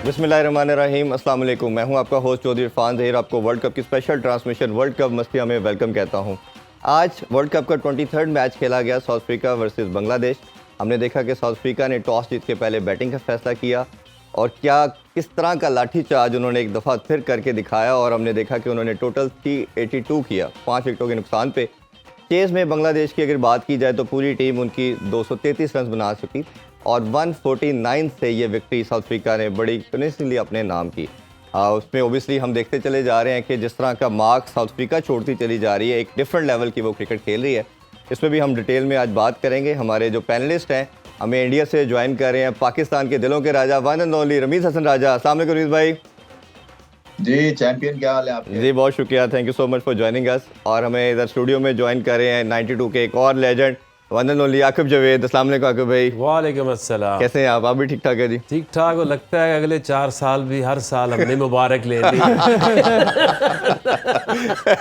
बिस्मिल्लाहिर्रहमानिर्रहीम, अस्सलाम वालेकुम। मैं हूं आपका होस्ट चौधरी इरफान ज़हीर। आपको वर्ल्ड कप की स्पेशल ट्रांसमिशन वर्ल्ड कप मस्तिया में वेलकम कहता हूं। आज वर्ल्ड कप का 23rd मैच खेला गया, साउथ अफ्रीका वर्सेस बांग्लादेश। हमने देखा कि साउथ अफ्रीका ने टॉस जीत के पहले बैटिंग का फैसला किया और किस तरह का लाठी चार्ज उन्होंने एक दफ़ा फिर करके दिखाया और हमने देखा कि उन्होंने टोटल 382 किया 5 विकेटों के नुकसान पे। चेज़ में बांग्लादेश की अगर बात की जाए तो पूरी टीम उनकी 233 रन बना चुकी और 149 से ये विक्ट्री साउथ अफ्रीका ने बड़ी कन्विंसिंगली अपने नाम की। उसमें ओबियसली हम देखते चले जा रहे हैं कि जिस तरह का मार्क साउथ अफ्रीका छोड़ती चली जा रही है, एक डिफरेंट लेवल की वो क्रिकेट खेल रही है। इसमें भी हम डिटेल में आज बात करेंगे। हमारे जो पैनलिस्ट हैं हमें इंडिया से ज्वाइन कर रहे हैं पाकिस्तान के दिलों के राजा one and only Rameez Hasan Raja. अस्सलाम वालेकुम रमीज़ भाई। जी चैंपियन, क्या हाल है आपके? जी बहुत शुक्रिया, thank you so much for joining us. और हमें इधर स्टूडियो में ज्वाइन कर रहे हैं 92 के एक और legend one and only Aqib Javed. अस्सलाम वालेकुम आकिब भाई। वालेकुम अस्सलाम। कैसे हैं आप भी ठीक ठाक है जी? ठीक ठाक। वो लगता है अगले 4 साल भी हर साल हमने मुबारक ले ली।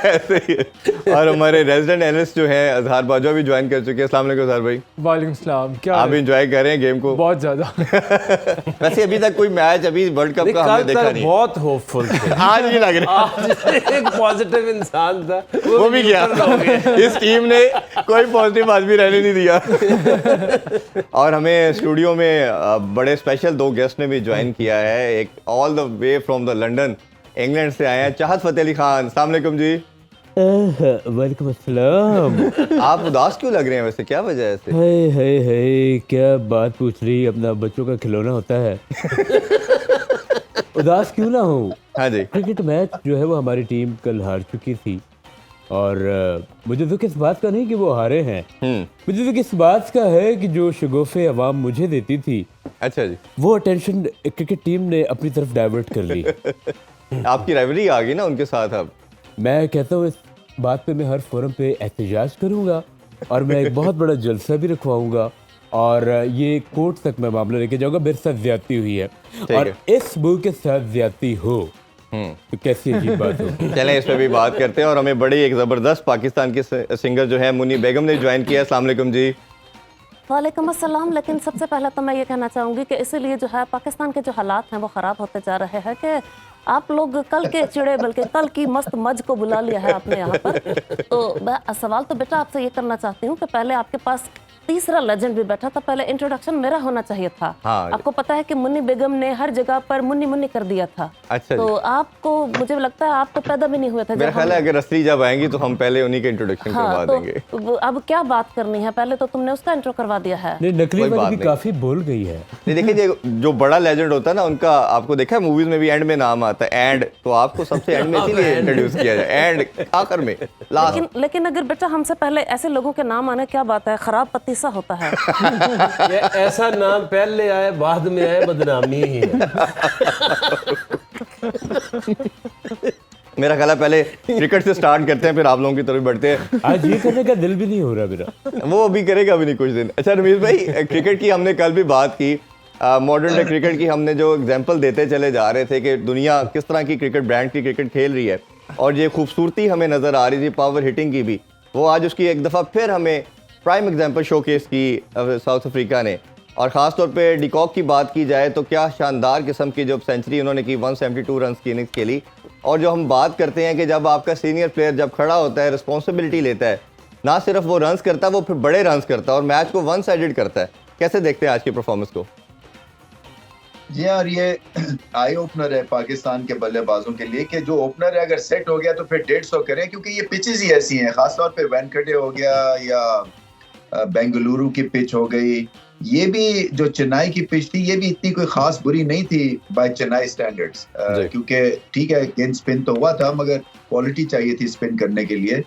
ऐसे ही है। और हमारे रेजिडेंट एनालिस्ट जो हैं अजहर बाजवा भी ज्वाइन कर चुके हैं। अस्सलाम वालेकुम अजहर भाई। वालेकुम सलाम। क्या आप इंजॉय कर रहे हैं गेम को? बहुत ज्यादा। वैसे अभी तक कोई मैच अभी वर्ल्ड कप का हमने देखा नहीं। बहुत होपफुल थे। आज नहीं लग रहा। आज एक पॉजिटिव इंसान था, वो भी गया। इस टीम ने कोई पॉजिटिव आदमी रहने नहीं दिया। और हमें स्टूडियो में बड़े स्पेशल 2 गेस्ट ने भी ज्वाइन किया है। एक all the way from the London England से आए हैं चाहत फतेह अली खान। अस्सलाम वालेकुम जी। वालेकुम अस्सलाम। आप उदास क्यों लग रहे हैं वैसे, क्या वजह है इससे? हाय क्या बात पूछ रही, अपना बच्चों का खिलौना होता है। उदास क्यों ना हो। हाँ जी। क्रिकेट मैच जो है वो हमारी टीम कल हार चुकी थी और मुझे दुख इस बात का नहीं कि वो हारे हैं, मुझे दुख इस बात का है कि जो शगुफ़े अवाम मुझे देती थी, अच्छा जी, वो अटेंशन क्रिकेट टीम ने अपनी तरफ डाइवर्ट कर ली। आपकी राइवलरी आ गई ना उनके साथ। अब मैं कहता हूँ इस बात पे मैं हर फोरम पे एहतजाज करूँगा और मैं एक बहुत बड़ा जलसा भी रखवाऊँगा और ये कोर्ट तक मैं मामला लेके जाऊँगा। मेरे साथ ज्यादती हुई है और इस मुल्क के साथ ज्यादती हो तो कैसी अजीब बात हो। चलें इस पे भी बात करते हैं। और हमें बड़ी एक ज़बरदस्त पाकिस्तान की सिंगर जो है मुन्नी बेगम ने ज्वाइन किया। अस्सलाम वालेकुम जी। वालेकुम अस्सलाम। लेकिन सबसे पहले तो मैं ये कहना चाहूँगी कि इसीलिए जो है पाकिस्तान के जो हालात हैं वो ख़राब होते जा रहे हैं कि आप लोग कल के चिड़े बल्कि कल की मस्त मज को बुला लिया है आपने यहाँ पर। तो मैं सवाल तो बेटा आपसे ये करना चाहती हूँ कि पहले आपके पास तीसरा लेजेंड भी बैठा था, पहले इंट्रोडक्शन मेरा होना चाहिए था। हाँ। आपको पता है कि मुन्नी बेगम ने हर जगह पर मुन्नी मुन्नी कर दिया था। अच्छा तो आपको मुझे लगता है आप तो पैदा भी नहीं हुए थे। मेरा ख्याल है अगर असली जब आएंगी तो हम पहले उन्हीं के इंट्रोडक्शन करवा देंगे। तो अब क्या बात करनी है, पहले तो तुमने उसका इंट्रो करवा दिया है। नहीं, नकली वाली भी काफी बोल गई है। नहीं देखिए, जो बड़ा लेजेंड होता है ना उनका आपको देखा है मूवीज में भी एंड में नाम आता है एंड, तो आपको सबसे एंड में इसीलिए इंट्रोड्यूस किया जाए, एंड आखिर में लास्ट। लेकिन अगर बेटा हमसे पहले ऐसे लोगों के नाम आने क्या बात है, खराब पतीसा होता है। ये ऐसा नाम पहले आए बाद में आए बदनामी ही है। मेरा ख्याल है पहले क्रिकेट से स्टार्ट करते हैं फिर आप लोगों की तरफ बढ़ते हैं। आज ये करने का दिल भी नहीं हो रहा मेरा। वो अभी करेगा भी नहीं कुछ दिन। अच्छा रमीज भाई, क्रिकेट की हमने कल भी बात की, मॉडर्न डे क्रिकेट की हमने जो एग्जांपल देते चले जा रहे थे कि दुनिया किस तरह की क्रिकेट ब्रांड की क्रिकेट खेल रही है और ये खूबसूरती हमें नज़र आ रही थी पावर हिटिंग की भी, वो आज उसकी एक दफ़ा फिर हमें प्राइम एग्जांपल शोकेस की साउथ अफ्रीका ने। और ख़ास तौर पे डिकॉक की बात की जाए तो क्या शानदार किस्म की जो सेंचुरी उन्होंने की, 172 रन की इनिंग्स खेली। और जो हम बात करते हैं कि जब आपका सीनियर प्लेयर जब खड़ा होता है, रिस्पॉन्सिबिलिटी लेता है, ना सिर्फ वो रन्स करता है, वो फिर बड़े रन्स करता है और मैच को वन साइडेड करता है। कैसे देखते हैं आज की परफॉर्मेंस को? जी यार, ये आई ओपनर है पाकिस्तान के बल्लेबाजों के लिए कि जो ओपनर है अगर सेट हो गया तो फिर 150 करें, क्योंकि ये पिचेस ही ऐसी हैं, खासतौर पे वेंकटे हो गया या बेंगलुरु की पिच हो गई। ये भी जो चेन्नई की पिच थी ये भी इतनी कोई खास बुरी नहीं थी बाय चेन्नई स्टैंडर्ड्स, क्योंकि ठीक है गेंद स्पिन तो हुआ था मगर क्वालिटी चाहिए थी स्पिन करने के लिए।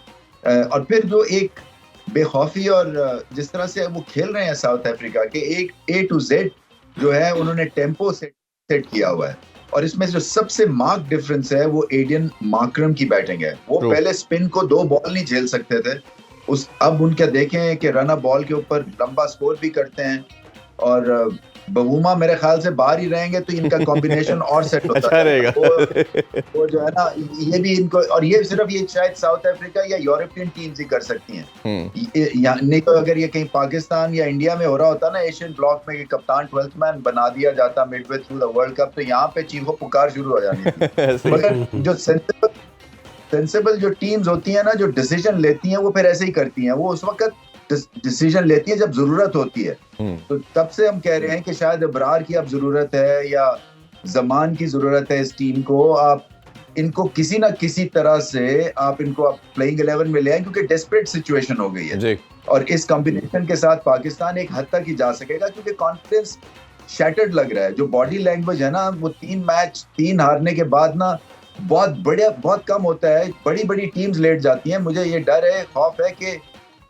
और फिर जो एक बेखौफी और जिस तरह से वो खेल रहे हैं साउथ अफ्रीका के, एक A to Z जो है उन्होंने टेम्पो सेट किया हुआ है। और इसमें जो सबसे मार्क डिफरेंस है वो एडियन मार्करम की बैटिंग है। वो पहले स्पिन को 2 बॉल नहीं झेल सकते थे, अब उनका देखें कि रन बॉल के ऊपर लंबा स्कोर भी करते हैं और बवूमा मेरे ख्याल से बाहर ही रहेंगे तो इनका कॉम्बिनेशन और सेट होता अच्छा रहेगा। वो जो है ना, ये भी इनको, और ये सिर्फ ये शायद साउथ अफ्रीका या यूरोपियन टीम्स ही कर सकती हैं। नहीं तो अगर ये कहीं पाकिस्तान या इंडिया में हो रहा होता ना एशियन ब्लॉक में कि कप्तान 12th मैन बना दिया जाता Midway through the world cup, तो यहाँ पे चीखो पुकार शुरू हो जानी थी। मगर जो सेंसिबल जो टीम्स होती हैं ना, जो डिसीजन लेती हैं, वो फिर ऐसे ही करती हैं। वो उस वक्त डिसीजन लेती है जब जरूरत होती है। तो तब से हम कह रहे हैं कि शायद अबरार की अब जरूरत है या जमान की जरूरत है इस टीम को। आप इनको किसी ना किसी तरह से आप इनको प्लेइंग 11 में ले आए, क्योंकि डेस्परेट सिचुएशन हो गई है जी। और इस कॉम्बिनेशन के साथ पाकिस्तान एक हद तक ही जा सकेगा, क्योंकि कॉन्फिडेंस शैटर्ड लग रहा है। जो बॉडी लैंग्वेज है ना, वो 3 मैच 3 हारने के बाद ना बहुत कम होता है। बड़ी बड़ी टीम्स लेट जाती हैं। मुझे ये डर है, खौफ है कि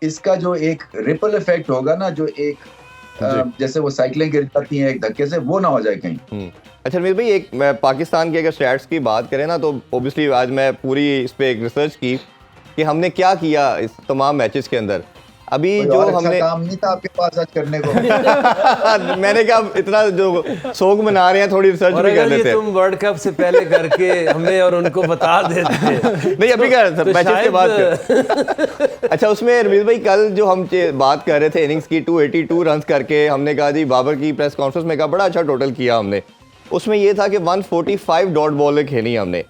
इसका जो एक रिपल इफेक्ट होगा ना, जो एक जैसे वो साइकिलें गिर जाती हैं एक धक्के से, वो ना हो जाए कहीं। अच्छा रमीज भाई, एक मैं पाकिस्तान के अगर स्टैट्स की बात करें ना, तो ऑब्वियसली आज मैं पूरी इस पे एक रिसर्च की कि हमने क्या किया इस तमाम मैचेस के अंदर। अभी जो हमने काम नहीं था आपके पास आज करने को। मैंने कहा इतना जो सोग मना रहे हैं, थोड़ी रिसर्च भी कर लेते हैं। तुम वर्ल्ड कप से पहले करके हमें और उनको बता देते। नहीं अभी क्या मैचेस के बाद अच्छा, उसमें रमीज भाई कल जो हम बात कर रहे थे इनिंग्स की 282 रन करके, हमने कहा जी बाबर की प्रेस कॉन्फ्रेंस में कहा बड़ा अच्छा टोटल किया हमने। उसमें ये था कि 145 डॉट बॉल खेली हमने।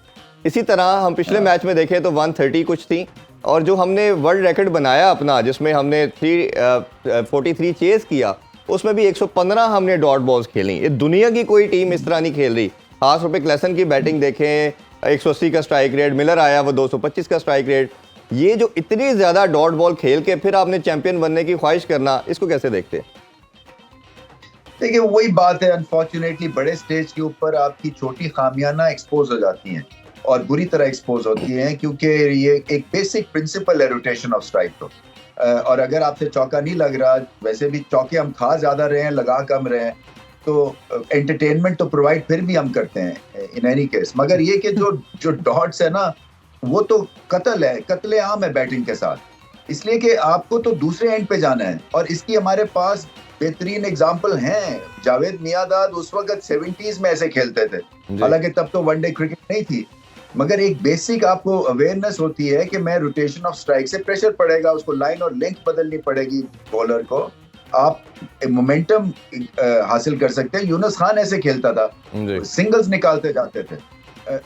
इसी तरह हम पिछले मैच में देखें तो 130 कुछ थी, और जो हमने वर्ल्ड रिकॉर्ड बनाया अपना, जिसमें हमने 343 चेस किया, उसमें भी 115 हमने डॉट बॉल्स खेली। ये दुनिया की कोई टीम इस तरह नहीं खेल रही। खास तौर पे क्लेसन की बैटिंग देखें, 180 का स्ट्राइक रेट, मिलर आया वो 225 का स्ट्राइक रेट। ये जो इतनी ज़्यादा डॉट बॉल खेल के फिर आपने चैंपियन बनने की ख्वाहिश करना, इसको कैसे देखते हैं? देखिए वही बात है, अनफॉर्चुनेटली बड़े स्टेज के ऊपर आपकी छोटी खामियां ना एक्सपोज हो जाती हैं और बुरी तरह एक्सपोज होती हैं, क्योंकि ये एक बेसिक प्रिंसिपल है रोटेशन ऑफ स्ट्राइक तो। और अगर आपसे चौका नहीं लग रहा, वैसे भी चौके हम खा ज्यादा रहे हैं, लगा कम रहे हैं, तो एंटरटेनमेंट तो प्रोवाइड फिर भी हम करते हैं इन एनी केस। मगर ये कि जो डॉट्स है ना, वो तो कत्ले आम है बैटिंग के साथ, इसलिए कि आपको तो दूसरे एंड पे जाना है। और इसकी हमारे पास बेहतरीन एग्जाम्पल हैं। जावेद मियांदाद उस वक्त 70s में ऐसे खेलते थे, हालांकि तब तो वनडे क्रिकेट नहीं थी, मगर एक बेसिक आपको अवेयरनेस होती है कि मैं रोटेशन ऑफ स्ट्राइक से प्रेशर पड़ेगा, उसको लाइन और लेंथ बदलनी पड़ेगी बॉलर को, आप मोमेंटम हासिल कर सकते हैं। यूनुस खान ऐसे खेलता था, सिंगल्स निकालते जाते थे।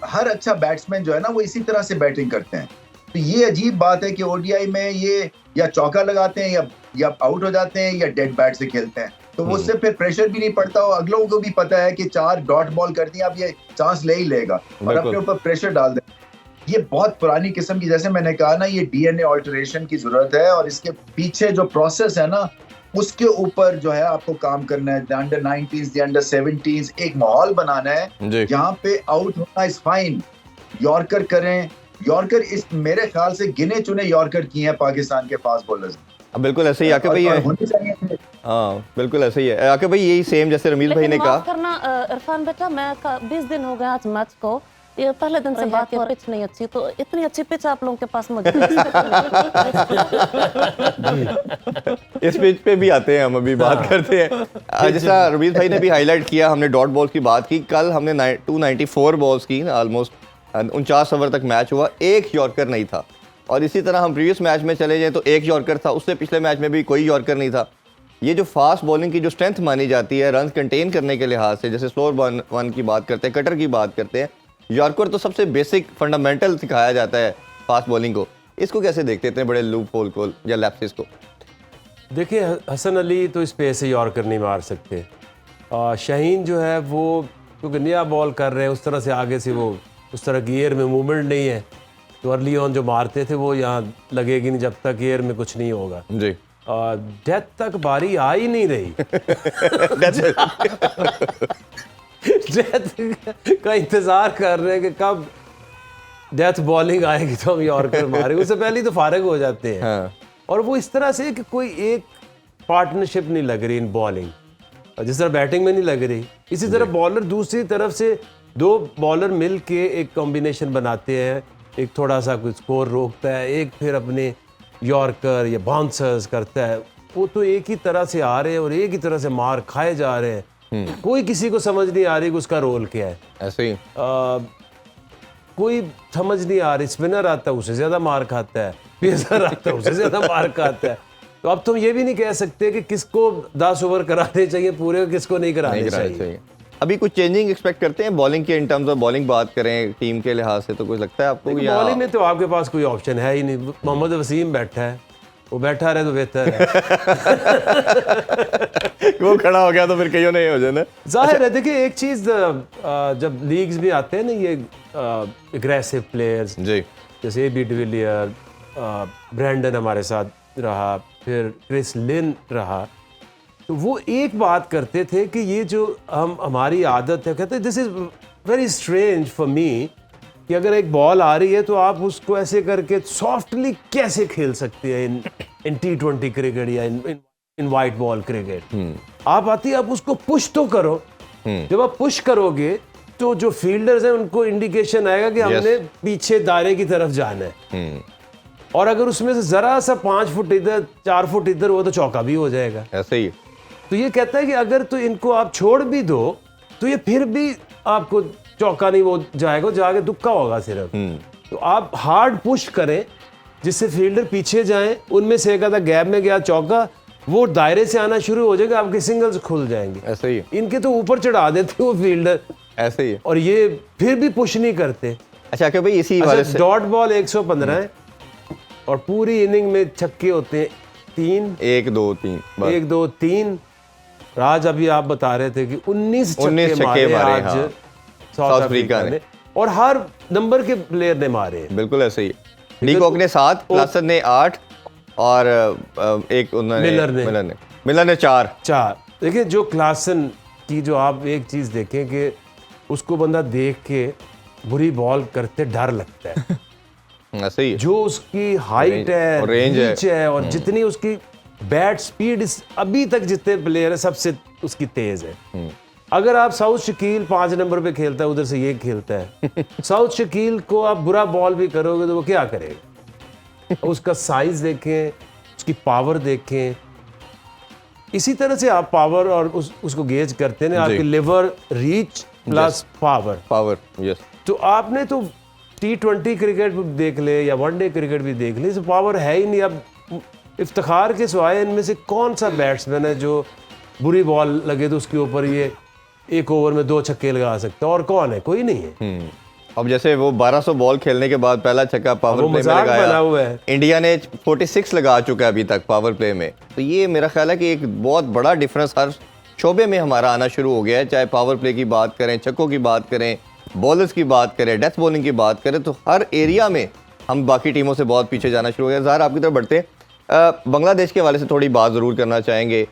हर अच्छा बैट्समैन जो है ना, वो इसी तरह से बैटिंग करते हैं। तो ये अजीब बात है कि ओडीआई में ये या चौका लगाते हैं या आउट हो जाते हैं या डेड बैट से खेलते हैं, तो उससे फिर प्रेशर भी नहीं पड़ता और अगलों को भी पता है कि 4 डॉट बॉल कर दी, अब ये चांस ले ही लेगा और अपने ऊपर प्रेशर डाल दे। ये बहुत पुरानी किस्म की, जैसे मैंने कहा ना, ये डीएनए ऑल्टरेशन की जरूरत है और इसके पीछे जो प्रोसेस है ना, उसके ऊपर जो है आपको काम करना है। अंडर 90s, अंडर 70s एक माहौल बनाना है जहाँ पे आउट होना इज फाइन। यॉर्कर करें, यॉर्कर इस मेरे ख्याल से गिने चुने यॉर्कर किए हैं पाकिस्तान के फास्ट बॉलर्स। बिल्कुल ऐसे ही आके भाई है। हाँ बिल्कुल ऐसे ही है आके भाई, यही सेम जैसे रमील भाई ने कहा। करना इरफान बेटा, मैं 20 दिन हो गए आज मैच को, ये पहले दिन से बात हो, पिच नहीं अच्छी, तो इतनी अच्छी पिच आप लोगों के पास मौजूद इस पिच पे भी आते हैं हम, अभी बात करते हैं। जैसा रमील भाई ने भी हाईलाइट किया, हमने डॉट बॉल की बात की। कल हमने 294 बॉल्स की, ऑलमोस्ट 49 ओवर तक मैच हुआ, एक यॉर्कर नहीं था। और इसी तरह हम प्रीवियस मैच में चले जाएं तो एक यॉर्कर था, उससे पिछले मैच में भी कोई यॉर्कर नहीं था। ये जो फास्ट बॉलिंग की जो स्ट्रेंथ मानी जाती है रन कंटेन करने के लिहाज से, जैसे स्लोअर वन की बात करते हैं, कटर की बात करते हैं, यॉर्कर तो सबसे बेसिक फंडामेंटल सिखाया जाता है फास्ट बॉलिंग को। इसको कैसे देखते इतने बड़े लूप होल को या लैप्सेस को? देखिए हसन अली तो इस पे ऐसे यॉर्कर नहीं मार सकते। शाहीन जो है वो क्योंकि नया बॉल कर रहे हैं, उस तरह से आगे से वो उस तरह की एयर में मूवमेंट नहीं है, तो अर्ली ऑन जो मारते थे वो यहाँ लगेगी नहीं जब तक एयर में कुछ नहीं होगा जी। डेथ तक बारी आ ही नहीं रही। डेथ का इंतजार कर रहे हैं कि कब डेथ बॉलिंग आएगी तो हम यॉर्कर मारेंगे, उससे पहले तो फारिग हो जाते हैं। हाँ। और वो इस तरह से कि कोई एक पार्टनरशिप नहीं लग रही इन बॉलिंग, जिस तरह बैटिंग में नहीं लग रही, इसी तरह बॉलर दूसरी तरफ से 2 बॉलर मिल के एक कॉम्बिनेशन बनाते हैं, एक थोड़ा सा कुछ स्कोर रोकता है, एक फिर अपने यॉर्कर या बाउंसर्स करता है। वो तो एक ही तरह से आ रहे हैं और एक ही तरह से मार खाए जा रहे हैं। कोई किसी को समझ नहीं आ रही कि उसका रोल क्या है। ऐसे ही कोई समझ नहीं आ रही, स्पिनर आता है उससे ज्यादा मार खाता है, पेसर आता है उससे ज्यादा मार खाता है। तो अब तुम ये भी नहीं कह सकते कि किसको 10 ओवर कराने चाहिए पूरे, किसको नहीं कराने चाहिए। अभी कुछ चेंजिंग एक्सपेक्ट करते हैं बॉलिंग के, इन टर्म्स ऑफ बॉलिंग बात करें टीम के लिहाज से, तो कुछ लगता है आपको? बॉलिंग में तो आपके पास कोई ऑप्शन है ही नहीं। मोहम्मद वसीम बैठा है, वो बैठा रहे तो बेहतर है। वो खड़ा हो गया तो फिर कहीं नहीं हो जाए ना। जाहिर है, देखिए एक चीज, जब लीग्स में आते हैं ना ये एग्रेसिव प्लेयर्स, जी, जैसे ए बी डिविलियर, ब्रैंडन हमारे साथ रहा, फिर क्रिस लिन रहा, तो वो एक बात करते थे कि ये जो हमारी आदत है, कहते this is very strange for me, कि अगर एक बॉल आ रही है तो आप उसको ऐसे करके सॉफ्टली कैसे खेल सकते हैं इन T20 क्रिकेट या इन वाइट बॉल क्रिकेट। आप आती है, आप उसको पुश तो करो। जब आप पुश करोगे तो जो फील्डर्स हैं उनको इंडिकेशन आएगा कि हमने पीछे दायरे की तरफ जाना है, और अगर उसमें से जरा सा 5 फुट इधर 4 फुट इधर हो तो चौका भी हो जाएगा। ऐसे ही। तो ये कहता है कि अगर तो इनको आप छोड़ भी दो तो ये फिर भी आपको चौका नहीं वो जाएगा, जाके दुक्का होगा सिर्फ। तो आप हार्ड पुश करें जिससे फील्डर पीछे जाएं, उनमें से एक आधा गैप में गया चौका, वो दायरे से आना शुरू हो जाएगा, आपके सिंगल्स खुल जाएंगे। ऐसे ही। इनके तो ऊपर चढ़ा देते वो फील्डर, ऐसे ही, और ये फिर भी पुश नहीं करते। अच्छा कि भाई इसी वाले से डॉट बॉल 115 है और पूरी इनिंग में छक्के होते हैं 3, 1 2 3 बस। 1 2 3। राज अभी आप बता रहे थे कि 19 छक्के मारे आज हाँ। साउथ अफ्रीका ने, और हर नंबर के प्लेयर ने मारे। बिल्कुल ऐसे ही। डी कॉक ने 7, क्लासन ने 8 और एक मिलर ने 4। देखिए जो क्लासन की, जो आप एक चीज देखें कि उसको बंदा देख के बुरी बॉल करते डर लगता है। ऐसे ही। जो उसकी हाइट है, रेंज है, और जितनी उसकी बैट स्पीड, अभी तक जितने प्लेयर है सबसे उसकी तेज है। अगर आप साउथ शकील 5 नंबर पे खेलता है, उधर से ये खेलता है, साउथ शकील को आप बुरा बॉल भी करोगे तो वो क्या करेगा? उसका साइज देखें, उसकी पावर देखें। इसी तरह से आप पावर और उसको गेज करते हैं ना, आपकी liver, reach plus power. Yes. तो आपने तो T20 क्रिकेट देख ले या वनडे क्रिकेट भी देख ले, तो पावर है ही नहीं। अब इफ्तिखार के सिवाय इनमें से कौन सा बैट्समैन है जो बुरी बॉल लगे तो उसके ऊपर ये 1 ओवर में 2 छक्के लगा सकता है? और कौन है? कोई नहीं है। अब जैसे वो 1200 बॉल खेलने के बाद पहला छक्का पावर प्ले में लगाया, हुआ है। इंडिया ने 46 लगा चुका है अभी तक पावर प्ले में। तो ये मेरा ख्याल है कि एक बहुत बड़ा डिफरेंस हर शोबे में हमारा आना शुरू हो गया है। चाहे पावर प्ले की बात करें, छक्कों की बात करें, बॉलर्स की बात करें, डेथ बॉलिंग की बात करें, तो हर एरिया में हम बाकी टीमों से बहुत पीछे जाना शुरू हो गया। ज़ाहिर आपकी तरफ बढ़ते हैं, बांग्लादेश के हवाले से थोड़ी बात ज़रूर करना चाहेंगे।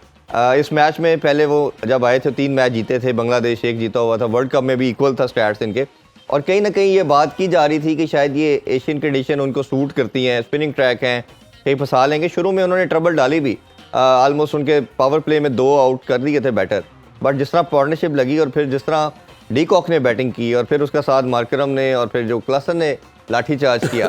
इस मैच में पहले वो जब आए थे 3 मैच जीते थे, बांग्लादेश 1 जीता हुआ था। वर्ल्ड कप में भी इक्वल था स्टैट्स इनके, और कहीं ना कहीं ये बात की जा रही थी कि शायद ये एशियन कंडीशन उनको सूट करती हैं, स्पिनिंग ट्रैक हैं, कहीं फंसा लेंगे। शुरू में उन्होंने ट्रबल डाली भी, ऑलमोस्ट उनके पावर प्ले में 2 आउट कर दिए थे बैटर, बट जिस तरह पार्टनरशिप लगी और फिर जिस तरह डी कॉक ने बैटिंग की और फिर उसका साथ मार्करम ने और फिर जो क्लासन ने लाठी चार्ज किया,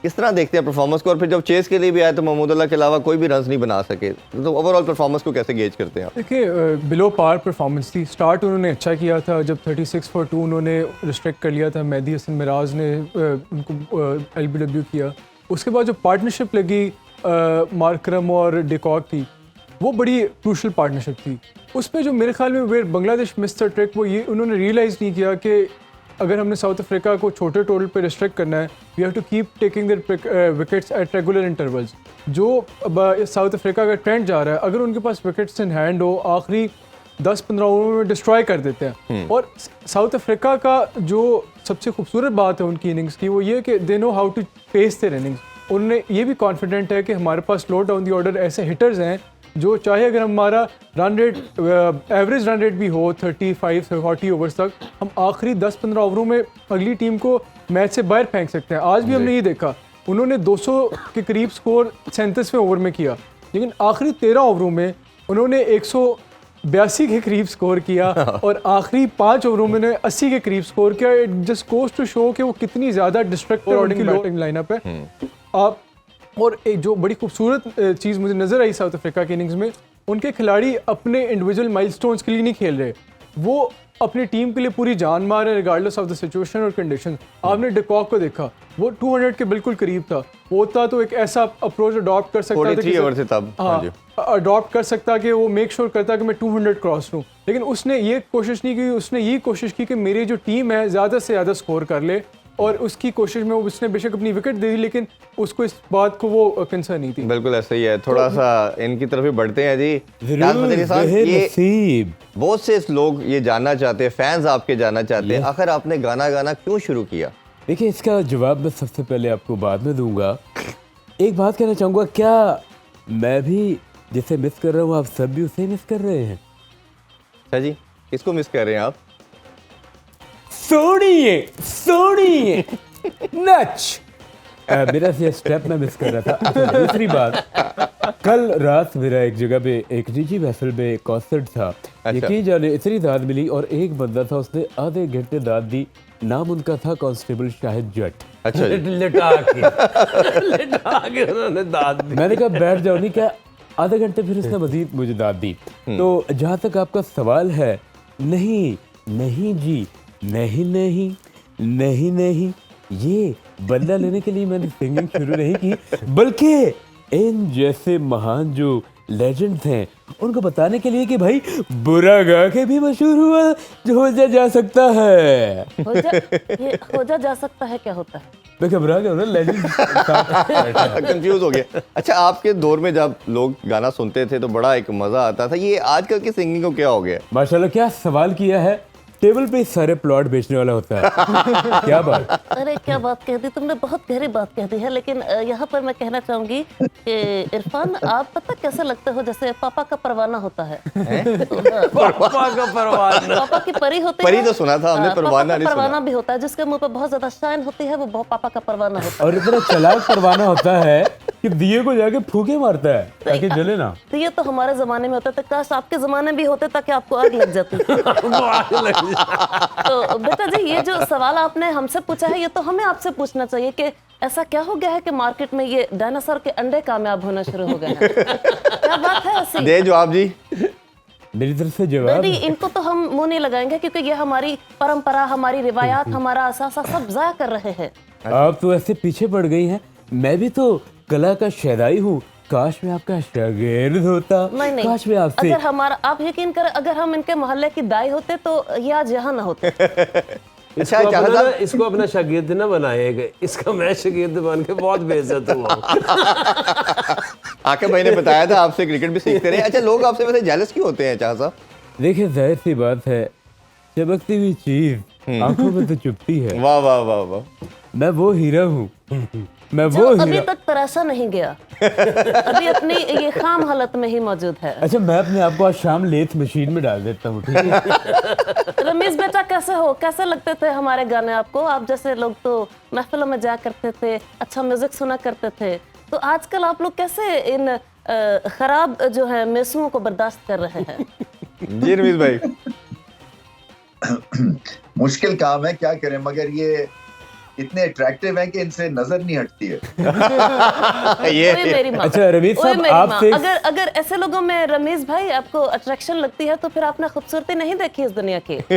किस तरह देखते हैं परफॉर्मेंस को? और फिर जब चेस के लिए भी आए तो महमूदुल्लाह के अलावा कोई भी रन्स नहीं बना सके, तो ओवरऑल परफॉर्मेंस को कैसे गेज करते हैं आप? देखिए बिलो पार परफॉर्मेंस थी। स्टार्ट उन्होंने अच्छा किया था, जब 36 for 2 उन्होंने रिस्ट्रिक्ट कर लिया था, मेहदी हसन मिराज ने उनको LBW किया। उसके बाद जो पार्टनरशिप लगी मार्करम और डिकॉक की, वो बड़ी क्रूशल पार्टनरशिप थी। उस पर जो मेरे ख्याल में वेयर बांग्लादेश मिस्टर ट्रिक, वो ये उन्होंने रियलाइज़ नहीं किया कि अगर हमने साउथ अफ्रीका को छोटे टोटल पे रिस्ट्रिक्ट करना है, we have to keep taking their wickets at regular intervals. जो अब साउथ अफ्रीका का ट्रेंड जा रहा है, अगर उनके पास विकेट्स इन हैंड हो, आखिरी 10-15 ओवर में डिस्ट्रॉय कर देते हैं। और साउथ अफ्रीका का जो सबसे खूबसूरत बात है उनकी इनिंग्स की, वो ये कि they know how to pace their innings. उनने ये भी कॉन्फिडेंट है कि हमारे पास लो डाउन दी ऑर्डर ऐसे हिटर्स हैं जो चाहे अगर हमारा run rate average run rate भी हो 35 से 40 ओवर्स तक, हम आखिरी 10-15 ओवरों में अगली टीम को मैच से बाहर फेंक सकते हैं। आज भी हमने ये देखा, उन्होंने 200 के करीब स्कोर 37वें ओवर में किया, लेकिन आखिरी 13 ओवरों में उन्होंने 182 के करीब स्कोर किया और आखिरी 5 ओवरों में 80 के करीब स्कोर किया। It just goes to show कि वो कितनी ज़्यादा डिस्ट्रक्टिव बैटिंग लाइनअप है। आप और एक जो बड़ी खूबसूरत चीज़ मुझे नज़र आई साउथ अफ्रीका के इनिंग्स में, उनके खिलाड़ी अपने इंडिविजुअल माइलस्टोन्स के लिए नहीं खेल रहे, वो अपनी टीम के लिए पूरी जान मार रहे हैं रिगार्डलेस ऑफ द सिचुएशन और कंडीशन। आपने डिकॉक को देखा, वो 200 के बिल्कुल करीब था, वो होता तो एक ऐसा अप्रोच अडॉप्ट कर सकता था 43 ओवर से तब। हाँ जी। अडॉप्ट कर सकता कि वो मेक श्योर करता कि मैं 200 क्रॉस लूँ, लेकिन उसने ये कोशिश नहीं की। उसने ये कोशिश की कि मेरी जो टीम है ज़्यादा से ज़्यादा स्कोर कर ले, और उसकी कोशिश में उसने बेशक अपनी विकेट दे दी, लेकिन उसको इस बात को वो कंसर्न नहीं थी। बिल्कुल ऐसा ही है। थोड़ा सा इनकी तरफ ही बढ़ते हैं जी। नाज़ मदनी साहब, ये बहुत से लोग ये जानना चाहते हैं, फैंस आपके जानना चाहते हैं, आखिर आपने गाना गाना क्यों शुरू किया? देखिए, इसका जवाब मैं सबसे पहले आपको बाद में दूंगा। एक बात कहना चाहूँगा, क्या मैं भी जिसे मिस कर रहा हूँ, आप सब भी उसे मिस कर रहे हैं? अच्छा जी, किसको मिस कर रहे हैं आप? सोनिए नच। मेरा से स्टेप मैं मिस कर रहा था। अच्छा, दूसरी बात, कल रात मेरा एक जगह पे एक निजी महफिल में कॉन्सर्ट था। यकीन जाने इतनी दाद मिली, और एक बंदा था, उसने आधे घंटे दाद दी। नाम उनका था कांस्टेबल शाहिद जट। अच्छा जी। लिटा के उन्होंने दाद दी। मैंने कहा बैठ जाओ, नहीं क्या आधे घंटे, फिर उसने मजीद मुझे दाद दी। तो जहाँ तक आपका सवाल है, नहीं नहीं जी, नहीं नहीं नहीं नहीं, ये बदला लेने के लिए मैंने सिंगिंग शुरू नहीं की, बल्कि इन जैसे महान जो लेजेंड्स हैं उनको बताने के लिए कि भाई बुरा गा के भी मशहूर हुआ हो जा सकता है। हो जा सकता है क्या होता है? मैं घबरा गया ना, लेजेंड कंफ्यूज हो गया। अच्छा, आपके दौर में जब लोग गाना सुनते थे तो बड़ा एक मजा आता था, ये आजकल की सिंगिंग को क्या हो गया? माशाल्लाह, क्या सवाल किया है। टेबल पे सारे प्लॉट बेचने वाला होता है। क्या बात? अरे क्या बात कह दी तुमने, बहुत गहरी बात कह दी है। लेकिन यहाँ पर मैं कहना चाहूंगी कि इरफान, आप पता कैसे लगते हो जैसे पापा का परवाना होता है। पापा का परवाना, पापा की परी होती है। परी तो सुना था हमने, परवाना नहीं सुना। परवाना भी होता है, जिसके मुंह पे बहुत ज्यादा शाइन होती है, वो पापा का परवाना होता है। और इतना चालाक परवाना होता है कि दिए को जाके फूके मारता है ताकि जले ना। तो ये तो हमारे जमाने में होता था, काश आपके जमाने भी होते ताकि आपको आग लग जाती। तो बेटा जी, ये जो सवाल आपने हमसे पूछा है, ये तो हमें आपसे पूछना चाहिए कि ऐसा क्या हो गया है कि मार्केट में ये डायनासोर के अंडे कामयाब होना शुरू हो गए हैं? क्या बात है ऐसी? दे जवाब जी। मेरी तरफ से जवाब, नहीं, इनको तो हम मुंह नहीं लगाएंगे, क्योंकि ये हमारी परंपरा, हमारी रिवायात, हमारा असासा सब जाया कर रहे हैं। आप तो ऐसे पीछे पड़ गई हैं। मैं भी तो कला का शहदाई हूँ। काश मैं आपका शागिर्द होता। नहीं, काश मैं आपसे, अगर हमारा, आप यकीन करें, अगर हम इनके मोहल्ले की दाई होते तो ये आज यहाँ ना होते। इसको अपना शागिर्द न बनाएगा, इसका मैं शागिर्द बन के बहुत बेइज्जत हुआ। आके भाई ने बताया था आपसे क्रिकेट भी सीखते रहे। अच्छा, लोग आपसे वैसे जेलस क्यों होते हैं चाह साहब? देखिए, जाहिर सी बात है, चमकती हुई चीज आंखों में तो चुभती है। वाह वाह वाह वाह। मैं वो हीरा हूँ, मैं वो जो अभी हीरा। तक तराशा नहीं गया, अभी अपनी ये खाम हालत में ही मौजूद है। अच्छा, मैं अपने आप को आज शाम लेथ मशीन में डाल देता हूँ, ठीक है? रमीज बेटा, कैसे हो? कैसे लगते थे हमारे गाने आपको? आप जैसे लोग तो महफिलों में जाया करते थे, अच्छा म्यूजिक सुना करते थे, तो आजकल आप लोग कैसे इन खराब जो है मेसुओं को बर्दाश्त कर रहे हैं? जी रमीज भाई। मुश्किल काम है, क्या करें, मगर ये इतने अट्रैक्टिव हैं कि इनसे नजर नहीं हटती है। ओए मेरी माँ, अच्छा रमीज ओए साहब, मेरी माँ, आपसे अगर ऐसे लोगों में रमीज भाई आपको अट्रैक्शन लगती है, तो फिर आपने खूबसूरती नहीं देखी इस दुनिया की। अच्छा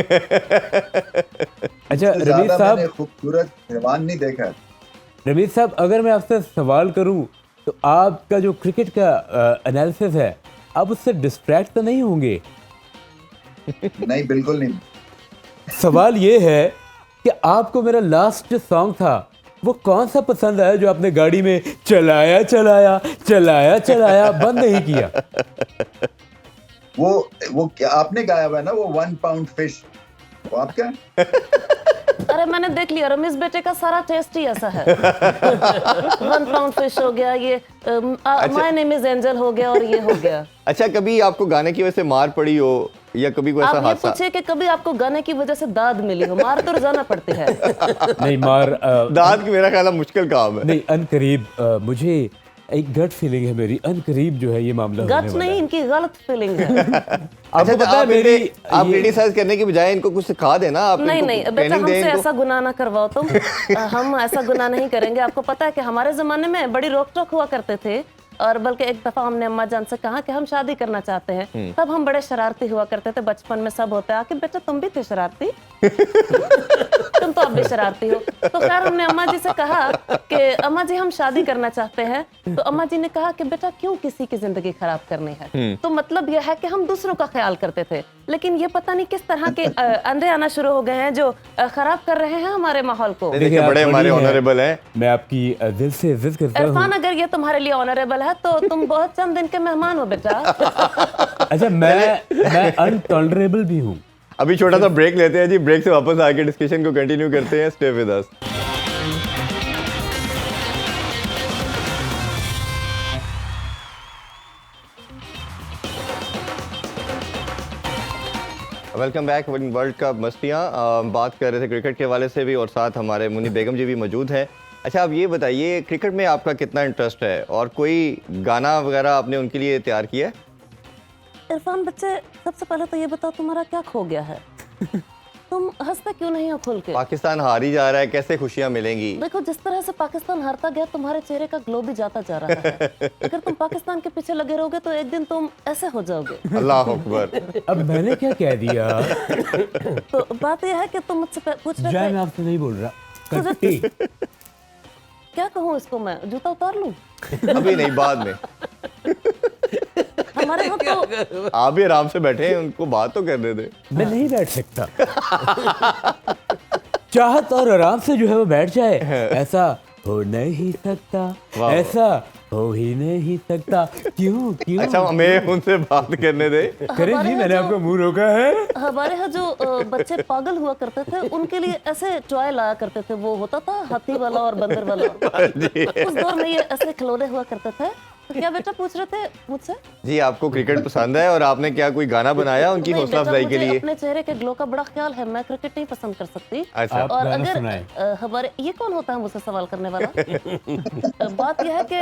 रमीज ज्यादा साहब, मैंने खूबसूरत जवान नहीं देखा है। रमीज साहब, अगर मैं आपसे सवाल करूं तो आपका जो क्रिकेट का एनालिसिस है, आप उससे डिस्ट्रैक्ट तो नहीं होंगे? नहीं, बिल्कुल नहीं। सवाल ये है कि आपको मेरा लास्ट जो सॉन्ग था वो कौन सा पसंद आया, जो आपने गाड़ी में चलाया चलाया चलाया चलाया बंद नहीं किया? वो क्या आपने गाया हुआ है ना, वो 1 पाउंड फिश, वो आपका? अरे मैंने देख लिया, रमीज बेटे का सारा टेस्ट ही ऐसा है। 1 पाउंड फिश हो गया, ये माय नेम इज एंजल हो गया, और ये हो गया। अच्छा, कभी आपको गाने की वजह से मार पड़ी हो या कभी कोई ऐसा आप ये हादसा? पूछिए कि कभी आपको गाने की वजह से दाद मिली हो? मार तो रोजाना पड़ती है। नहीं, मार दाद की मेरा ख्याल है मुश्किल काम है। नहीं, अनकरीब मुझे एक गट फीलिंग है मेरी, अनकरीब जो है ये मामला होने गट्स वाला नहीं, है। इनकी गलत फीलिंग है। आपको पता है मेरी आप ये- क्रिटिसाइज करने की बजाय इनको कुछ सिखा देना, आप नहीं इनको नहीं बेटा, ट्रेनिंग दें हमसे इनको। ऐसा गुनाह ना करवाओ तुम। हम ऐसा गुनाह नहीं करेंगे। आपको पता है कि हमारे जमाने में बड़ी रोक टोक हुआ करते थे, और बल्कि एक दफा हमने अम्मा जान से कहा कि हम शादी करना चाहते हैं, तब हम बड़े शरारती हुआ करते थे। बचपन में सब होता है कि बेटा तुम भी थे शरारती। तुम तो अब भी शरारती हो। तो खैर हमने अम्मा जी से कहा कि अम्मा जी हम शादी करना चाहते हैं। तो अम्मा जी ने कहा कि बेटा क्यों किसी की जिंदगी खराब करनी है। तो मतलब यह है कि हम दूसरों का ख्याल करते थे, लेकिन ये पता नहीं किस तरह के अंधे आना शुरू हो गए हैं जो खराब कर रहे हैं हमारे माहौल को। देखिए आप बड़े बड़ी हमारे हैं, ऑनरेबल हैं। मैं आपकी दिल से इज्जत करता हूँ। इरफान, अगर ये तुम्हारे लिए ऑनरेबल है तो तुम बहुत चंद दिन के मेहमान हो बेटा। अच्छा, मैं अनटॉलरेबल भी हूँ। अभी छोटा सा ब्रेक लेते हैं जी, ब्रेक से वापस आके डिस्कशन को कंटिन्यू करते हैं। Stay with us. Welcome back. World cup मस्तियाँ बात कर रहे थे क्रिकेट के हवाले से भी, और साथ हमारे मुनी बेगम जी भी मौजूद हैं। अच्छा, आप ये बताइए क्रिकेट में आपका कितना इंटरेस्ट है, और कोई गाना वगैरह आपने उनके लिए तैयार किया है? इरफान बच्चे, सबसे पहले तो ये बताओ तुम्हारा क्या खो गया है? तुम हंसते क्यों नहीं हो खुल के? पाकिस्तान हार ही जा रहा है, कैसे खुशियां मिलेंगी? देखो जिस तरह से पाकिस्तान हारता गया, तुम्हारे चेहरे का ग्लो भी जाता जा रहा है। अगर तुम पाकिस्तान के पीछे लगे रहोगे तो एक दिन तुम ऐसे हो जाओगे। अल्लाह अकबर। अब मैंने क्या कह दिया? तो बात यह है कि तुम मुझसे पूछ रहे जय, थे मैं आपसे नहीं बोल रहा। कट्टी। क्या कहूँ इसको, मैं जूता उतार लूं? अभी नहीं, बाद में। हमारे यहाँ तो आप भी आराम से बैठे हैं, उनको बात तो करने दे। मैं नहीं बैठ सकता। चाहत और आराम से जो है वो बैठ जाए, ऐसा हो नहीं सकता, वाह। ऐसा हो ही नहीं सकता। क्यों क्यों? अच्छा, हमें उनसे बात करने दे। करें जी, मैंने आपको मुंह रोका है। हमारे यहाँ जो बच्चे पागल हुआ करते थे, उनके लिए ऐसे टॉय लाया करते थे। वो होता था हाथी वाला और बंदर वाला। उस दौर में ये ऐसे खिलौने हुआ करते थे। तो क्या बेटा पूछ रहे थे मुझसे? जी, आपको क्रिकेट पसंद है, और आपने क्या कोई गाना बनाया उनकी नहीं हौसला बेटा, अफजाई के मुझे लिए? अपने चेहरे के ग्लो का बड़ा ख्याल है। मैं क्रिकेट नहीं पसंद कर सकती। अच्छा। आप और गाना अगर सुनाएं। हमारे, ये कौन होता है मुझसे सवाल करने वाला? बात यह है कि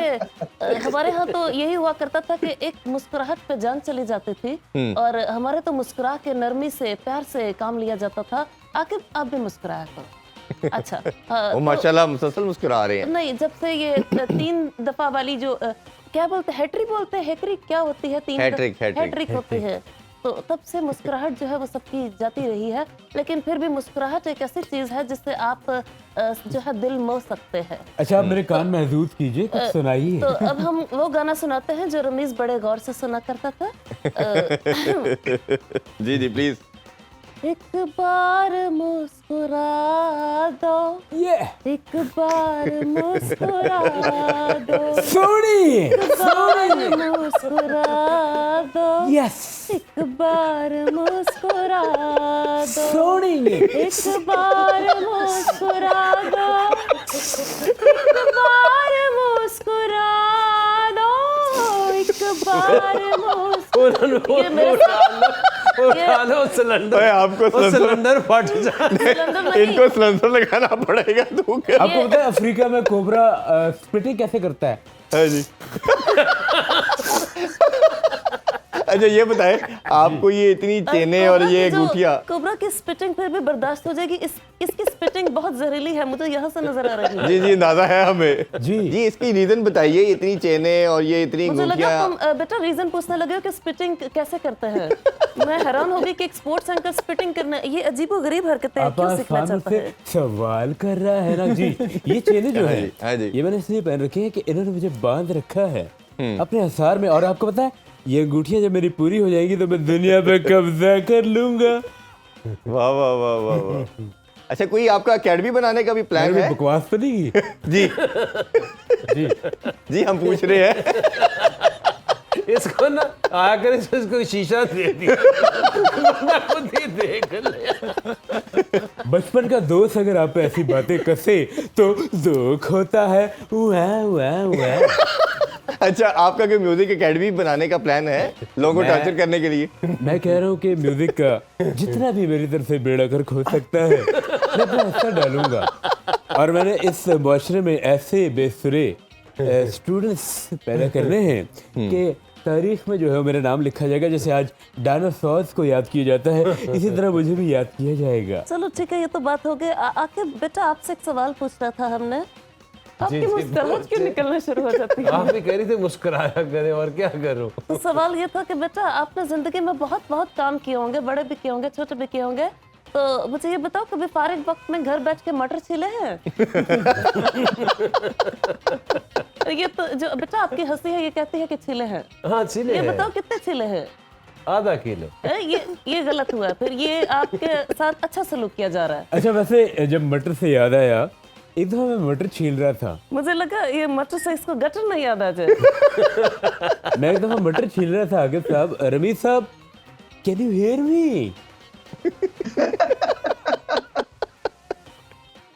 हमारे यहाँ तो यही हुआ करता था कि एक मुस्कुराहट पे जान चली जाती थी, और हमारे तो मुस्कुरा के नरमी से प्यार से काम लिया जाता था। आखिर आप भी मुस्कुराया करो। अच्छा वो माशाल्लाह मुसलसल मुस्कुरा रहे हैं। नहीं, जब से ये 3 दफा वाली जो क्या बोलते हैं, हैट्रिक बोलते हैं, हैट्रिक क्या होती है? 3 हैट्रिक होती है। तो तब से मुस्कुराहट जो है वो सबकी जाती रही है। लेकिन फिर भी मुस्कुराहट एक ऐसी चीज है जिससे आप जो है दिल मोह सकते हैं। अच्छा, आप मेरे कान महसूस कीजिए, कुछ सुनाइए। तो अब हम वो गाना सुनाते हैं जो रमीज बड़े गौर से सुना करता था। जी जी प्लीज। एक बार मुस्कुरा दो, एक बार मुस्कुरा दो, सोनी, एक बार मुस्कुरा दो, यस, एक बार मुस्कुरा दो, सोनी। एक बार मुस्कुरा दो, एक बार मुस्कुरा दो, एक बार मुस्कुरा। ये मेरे साथ उठा लो सिलेंडर, आपको वो सिलेंडर फट जाए। सिलेंडर नहीं, इनको सिलेंडर लगाना पड़ेगा। तू क्या? आपको पता है अफ्रीका में कोबरा स्प्लिटिंग कैसे करता है? है जी। अच्छा, ये बताएं, आपको ये इतनी चेनें और कोबरा ये की जो- गुठिया, कोबरा की स्पिटिंग फिर भी बर्दाश्त हो जाएगी। इसकी स्पिटिंग बहुत जहरीली है, मुझे यहाँ से नजर आ रही है। जी जी अंदाजा है हमें। जी। जी, इसकी रीजन बताइए, इतनी चेनें और ये इतनी मुझे लगा गुठिया। तुम बेटा रीजन पूछने लगे हो कि स्पिटिंग कैसे करते हैं। मैं हैरान हो गई कि एक स्पोर्ट्स एंकर स्पिटिंग करना, ये अजीबोगरीब हरकतें हैं, क्यों सीखना आसान चाहता से है? सवाल कर रहा है ना जी। ये चेनें जो है, हाँ जी। ये मैंने इसलिए पहन रखी है कि इन्होंने मुझे बांध रखा है अपने हिसार में। और आपको पता है, ये अंगूठियां जब मेरी पूरी हो जाएगी तो मैं दुनिया पे कब्जा कर लूंगा। वाह वाह वाह वाह वाह। अच्छा, कोई आपका अकेडमी बनाने का भी प्लान मेरी है? बकवास तो नहीं की? जी जी। जी, हम पूछ रहे हैं। इसको ना आया करे, इसको शीशा दे दिया, वरना खुद ही देख ले। बचपन का दोस्त अगर आप पे ऐसी बातें कसे तो दुख होता है। वाह वाह वाह। अच्छा, आपका कोई म्यूजिक एकेडमी बनाने का प्लान है लोगों को मैं- टॉर्चर करने के लिए? मैं कह रहा हूँ कि म्यूजिक का जितना भी मेरी तरफ से बेड़ा गर्क हो सकता है, मैं अपना हिस्सा डालूंगा। और मैंने इस मुआशरे में ऐसे बेसुरे स्टूडेंट्स पैदा करने हैं कि तारीख में जो है मेरा नाम लिखा जाएगा, जैसे आज डायनासोर्स को याद किया जाता है इसी तरह मुझे भी याद किया जाएगा। चलो ठीक है, ये तो बात हो गई। आके बेटा आपसे एक सवाल पूछना था हमने। आपकी मुस्कुराहट क्यों निकलना शुरू हो जाती है? आप भी कह रही थी मुस्कुराया करें, और क्या करूं? तो सवाल ये था कि बेटा आपने जिंदगी में बहुत बहुत काम किए होंगे, बड़े भी किए होंगे, छोटे भी किए होंगे, तो मुझे ये बताओ कभी फारिग वक्त में घर बैठ के मटर छीले हैं? ये तो जो बेटा आपकी हंसी है ये कहती है कि छीले हैं। हाँ छीले ये हैं। बताओ कितने छीले हैं? आधा किलो। ये गलत हुआ। फिर ये आपके साथ अच्छा सलूक किया जा रहा है। अच्छा, वैसे जब मटर से याद आया, एक दफा मैं मटर छील रहा था, मुझे लगा ये मटर से इसको गटर नहीं याद आ जाए। मैं एक दफा मटर छील रहा था। आगे साहब, रमीज साहब, कैन यू हियर मी?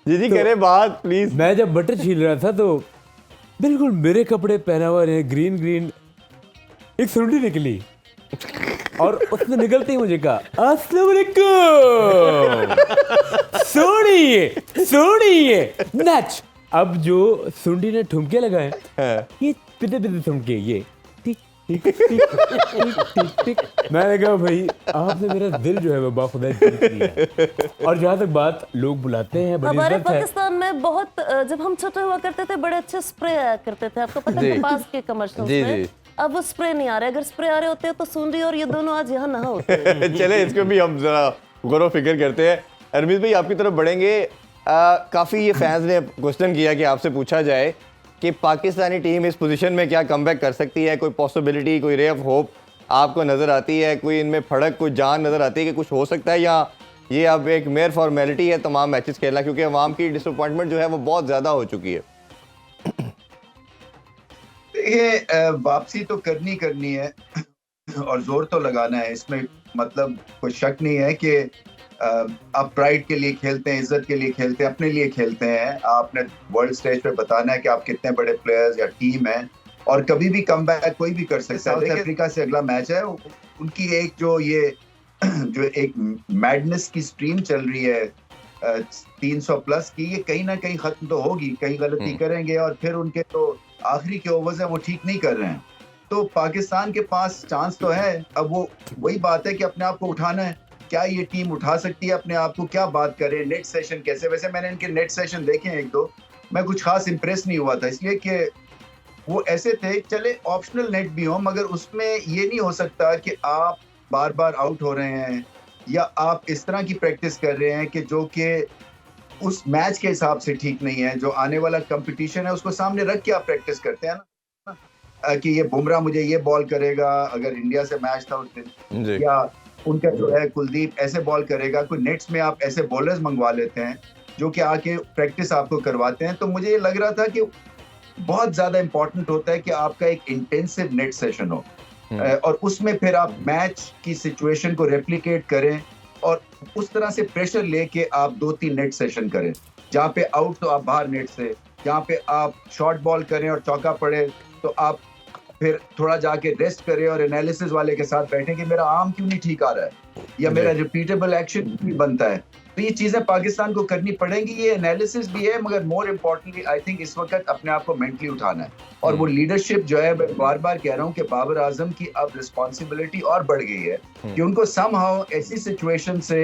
जी करें बात प्लीज। मैं जब मटर छील रहा था तो बिल्कुल मेरे कपड़े पहना हुआ रहे, ग्रीन ग्रीन, एक सुंडी निकली और उसने निकलते ही मुझे कहा अस्सलाम वालेकुम, सोनिए नच। अब जो सुंडी ने ठुमके लगाए, ये पिते पिते ठुमके, ये टिक टिक टिक टिक टिक टिक। मैंने कहा भाई आपने मेरा दिल जो है वो बाखुदा जीत लिया। और जहाँ तक बात लोग बुलाते हैं, बड़ी हमारे इज्जत है। पाकिस्तान में बहुत जब हम छोटे हुआ करते थे बड़े अच्छे स्प्रे आया करते थे, आपको पता है कपास के कमर्शियल्स जी, में। जी। अब वो स्प्रे नहीं आ रहे। अगर स्प्रे आ रहे होते तो सुंडी और ये दोनों आज यहाँ ना होते। चले इसको भी हम जरा गौर फिक्र करते हैं। अरमीज भाई आपकी तरफ बढ़ेंगे। काफ़ी ये फैंस ने क्वेश्चन किया कि आपसे पूछा जाए कि पाकिस्तानी टीम इस पोजीशन में क्या कमबैक कर सकती है, कोई पॉसिबिलिटी, कोई रे ऑफ होप आपको नज़र आती है, कोई इनमें फड़क, कोई जान नज़र आती है कि कुछ हो सकता है, या ये अब एक मेयर फॉर्मेलिटी है तमाम मैचेस खेलना, क्योंकि अवाम की डिसअपॉइंटमेंट जो है वो बहुत ज़्यादा हो चुकी है? देखिए, वापसी तो करनी है और जोर तो लगाना है, इसमें मतलब कोई शक नहीं है कि आप प्राइड के लिए खेलते हैं, इज्जत के लिए खेलते हैं, अपने लिए खेलते हैं। आपने वर्ल्ड स्टेज पे बताना है कि आप कितने बड़े प्लेयर्स या टीम हैं, और कभी भी कमबैक कोई भी कर सकता है। साउथ अफ्रीका से अगला मैच है, उनकी एक जो एक मैडनेस की स्ट्रीम चल रही है 300 प्लस की, ये कहीं ना कहीं खत्म तो होगी। कहीं गलती करेंगे और फिर उनके तो आखिरी के ओवर्स हैं वो ठीक नहीं कर रहे हैं, तो पाकिस्तान के पास चांस तो है। अब वो वही बात है कि अपने आप को उठाना है। क्या ये टीम उठा सकती है अपने आप को? क्या बात करें, नेट सेशन कैसे? वैसे मैंने इनके नेट सेशन देखे हैं एक दो, मैं कुछ खास इंप्रेस नहीं हुआ था, इसलिए कि वो ऐसे थे, चले ऑप्शनल नेट भी हो, मगर उसमें ये नहीं हो सकता कि आप बार बार आउट हो रहे हैं या आप इस तरह की प्रैक्टिस कर रहे हैं कि जो कि उस मैच के हिसाब से ठीक नहीं है। जो आने वाला कंपटीशन है उसको सामने रख के आप प्रैक्टिस करते हैं ना, कि ये बुमराह मुझे ये बॉल करेगा, अगर इंडिया से मैच था उस दिन, या उनका जो है कुलदीप ऐसे बॉल करेगा। कोई नेट्स में आप ऐसे बॉलर्स मंगवा लेते हैं जो कि आके प्रैक्टिस आपको करवाते हैं। तो मुझे ये लग रहा था कि बहुत ज्यादा इंपॉर्टेंट होता है कि आपका एक इंटेंसिव नेट सेशन हो, और उसमें फिर आप मैच की सिचुएशन को रेप्लिकेट करें और उस तरह से प्रेशर लेके आप 2-3 नेट सेशन करें। जहाँ पे आउट तो आप बाहर नेट से, जहाँ पे आप शॉर्ट बॉल करें और चौका पड़े तो आप फिर थोड़ा जाके रेस्ट करें और एनालिसिस वाले के साथ बैठें कि मेरा आर्म क्यों नहीं ठीक आ रहा है, या मेरा रिपीटेबल एक्शन भी बनता है। तो ये चीजें पाकिस्तान को करनी पड़ेंगी, ये एनालिसिस भी है, मगर मोर इम्पोर्टेंटली आई थिंक इस वक्त अपने आप को मेंटली उठाना है। और वो लीडरशिप जो है, मैं बार बार कह रहा हूँ कि बाबर आजम की अब रिस्पॉन्सिबिलिटी और बढ़ गई है कि उनको समहाउ ऐसी सिचुएशन से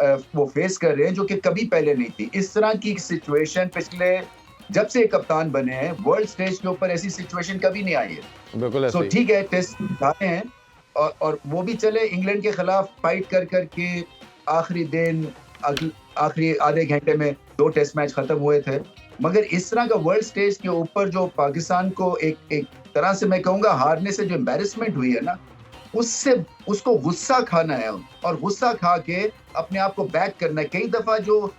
वो फेस कर रहे हैं जो कि कभी पहले नहीं थी। इस तरह की सिचुएशन पिछले जब से कप्तान बने हैं वर्ल्ड स्टेज के ऊपर ऐसी सिचुएशन कभी नहीं आई है। बिल्कुल तो ठीक है, टेस्ट जाते हैं और वो भी चले इंग्लैंड के खिलाफ फाइट कर करके आखिरी दिन, आखिरी आधे घंटे में 2 टेस्ट मैच खत्म हुए थे। मगर इस तरह का वर्ल्ड स्टेज के ऊपर जो पाकिस्तान को एक तरह से मैं कहूँगा हारने से जो एम्बैरेसमेंट हुई है ना, उससे उसको गुस्सा खाना है और गुस्सा खा के अपने आप को बैक करना है। कई दफा जो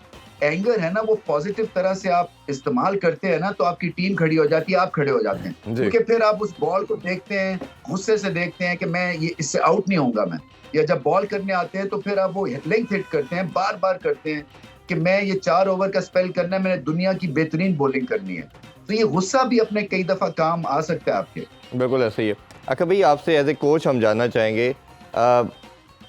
एंगर है ना वो पॉजिटिव तरह से आप इस्तेमाल करते हैं ना, तो आपकी टीम खड़ी हो जाती है, आप खड़े हो जाते हैं, क्योंकि फिर आप उस बॉल को देखते हैं, गुस्से से देखते हैं कि मैं ये इससे आउट नहीं होऊंगा मैं, या जब बॉल करने आते हैं तो फिर आप वो लेंथ हिट करते हैं, बार बार करते हैं कि मैं ये 4 ओवर का स्पेल करना है, मैंने दुनिया की बेहतरीन बॉलिंग करनी है। तो ये गुस्सा भी अपने कई दफा काम आ सकता है आपके। बिल्कुल ऐसे ही है। अक्का भाई आपसे एज ए कोच हम जानना चाहेंगे,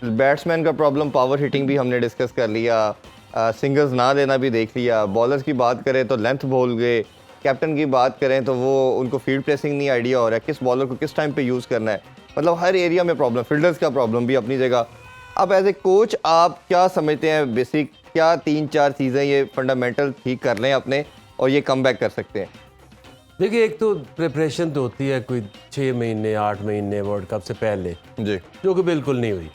बैट्समैन का प्रॉब्लम, पावर हिटिंग भी हमने डिस्कस कर लिया, सिंगल्स ना देना भी देख लिया, बॉलर्स की बात करें तो लेंथ बोल गए, कैप्टन की बात करें तो वो उनको फील्ड प्लेसिंग नहीं आइडिया हो रहा है, किस बॉलर को किस टाइम पे यूज़ करना है, मतलब हर एरिया में प्रॉब्लम, फील्डर्स का प्रॉब्लम भी अपनी जगह। अब एज ए कोच आप क्या समझते हैं बेसिक, क्या 3-4 चीज़ें ये फंडामेंटल ठीक कर लें अपने और ये कम बैक कर सकते हैं? देखिए, एक तो प्रिपरेशन तो होती है कोई 6 महीने 8 महीने वर्ल्ड कप से पहले, जी जो कि बिल्कुल नहीं हुई।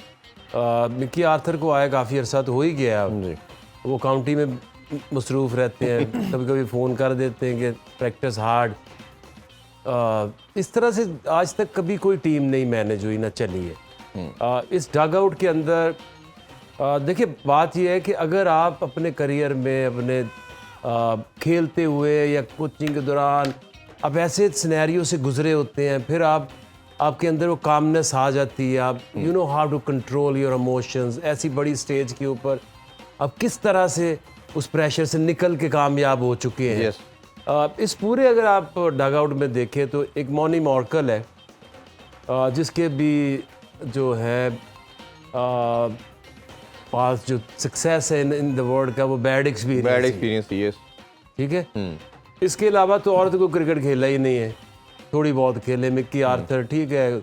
मिकी आर्थर को आया काफ़ी अरसा तो हो ही गया, वो काउंटी में मसरूफ़ रहते हैं, कभी कभी फ़ोन कर देते हैं कि प्रैक्टिस हार्ड। इस तरह से आज तक कभी कोई टीम नहीं मैनेज हुई, ना चली है। इस डग आउट के अंदर देखिए बात यह है कि अगर आप अपने करियर में अपने खेलते हुए या कोचिंग के दौरान आप ऐसे सिनेरियो से गुजरे होते हैं, फिर आपके अंदर वो कामनेस आ जाती है, आप you know how to control your emotions. ऐसी बड़ी स्टेज के ऊपर आप किस तरह से उस प्रेशर से निकल के कामयाब हो चुके हैं। इस पूरे अगर आप डग आउट में देखें तो एक मॉनी मॉर्कल है, जिसके भी जो है पास जो सक्सेस है इन द वर्ल्ड का वो बैड एक्सपीरियंस यस, ठीक है। इसके अलावा तो और तो कोई क्रिकेट खेला ही नहीं है, थोड़ी बहुत खेले। मिकी आर्थर ठीक है,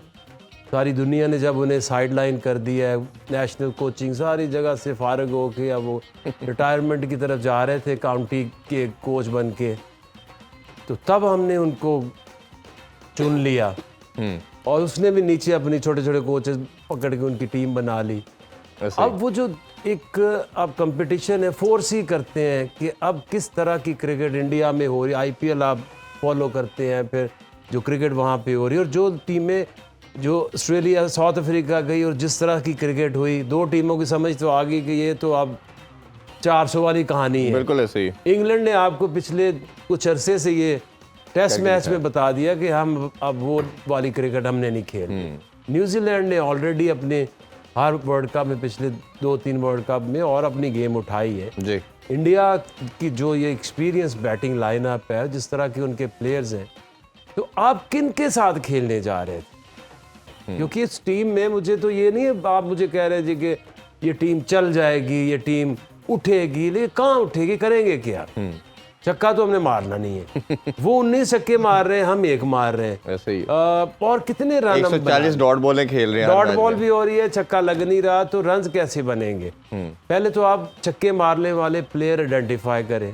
सारी दुनिया ने जब उन्हें साइड लाइन कर दिया है, नेशनल कोचिंग सारी जगह से फारग हो के अब वो रिटायरमेंट की तरफ जा रहे थे काउंटी के कोच बन के, तो तब हमने उनको चुन लिया और उसने भी नीचे अपनी छोटे छोटे कोचेस पकड़ के उनकी टीम बना ली। अब वो जो एक अब कंपटीशन है, फोर्स ही करते हैं कि अब किस तरह की क्रिकेट इंडिया में हो रही, आईपीएल आप फॉलो करते हैं, फिर जो क्रिकेट वहाँ पे हो रही है, और जो टीमें जो ऑस्ट्रेलिया साउथ अफ्रीका गई और जिस तरह की क्रिकेट हुई, दो टीमों की समझ तो आ गई कि ये तो अब 400 वाली कहानी है। बिल्कुल ऐसे ही। इंग्लैंड ने आपको पिछले कुछ अरसे से ये टेस्ट मैच में बता दिया कि हम अब वो वाली क्रिकेट हमने नहीं खेली। न्यूजीलैंड ने ऑलरेडी अपने हर वर्ल्ड कप में, पिछले 2-3 वर्ल्ड कप में और अपनी गेम उठाई है जी। इंडिया की जो ये एक्सपीरियंस बैटिंग लाइनअप है, जिस तरह के उनके प्लेयर्स हैं, तो आप किन के साथ खेलने जा रहे थे? क्योंकि इस टीम में मुझे तो ये नहीं है आप मुझे कह रहे थे कि ये टीम चल जाएगी, ये टीम उठेगी, लेकिन कहाँ उठेगी, करेंगे क्या? छक्का तो हमने मारना नहीं है। वो 19 छक्के मार रहे हैं, हम एक मार रहे हैं, ऐसे ही। और कितने रन 140 डॉट बॉलें खेल रहे हैं, डॉट बॉल भी हो रही है, छक्का लग नहीं रहा, तो रन कैसे बनेंगे? पहले तो आप छक्के मारने वाले प्लेयर आइडेंटिफाई करें।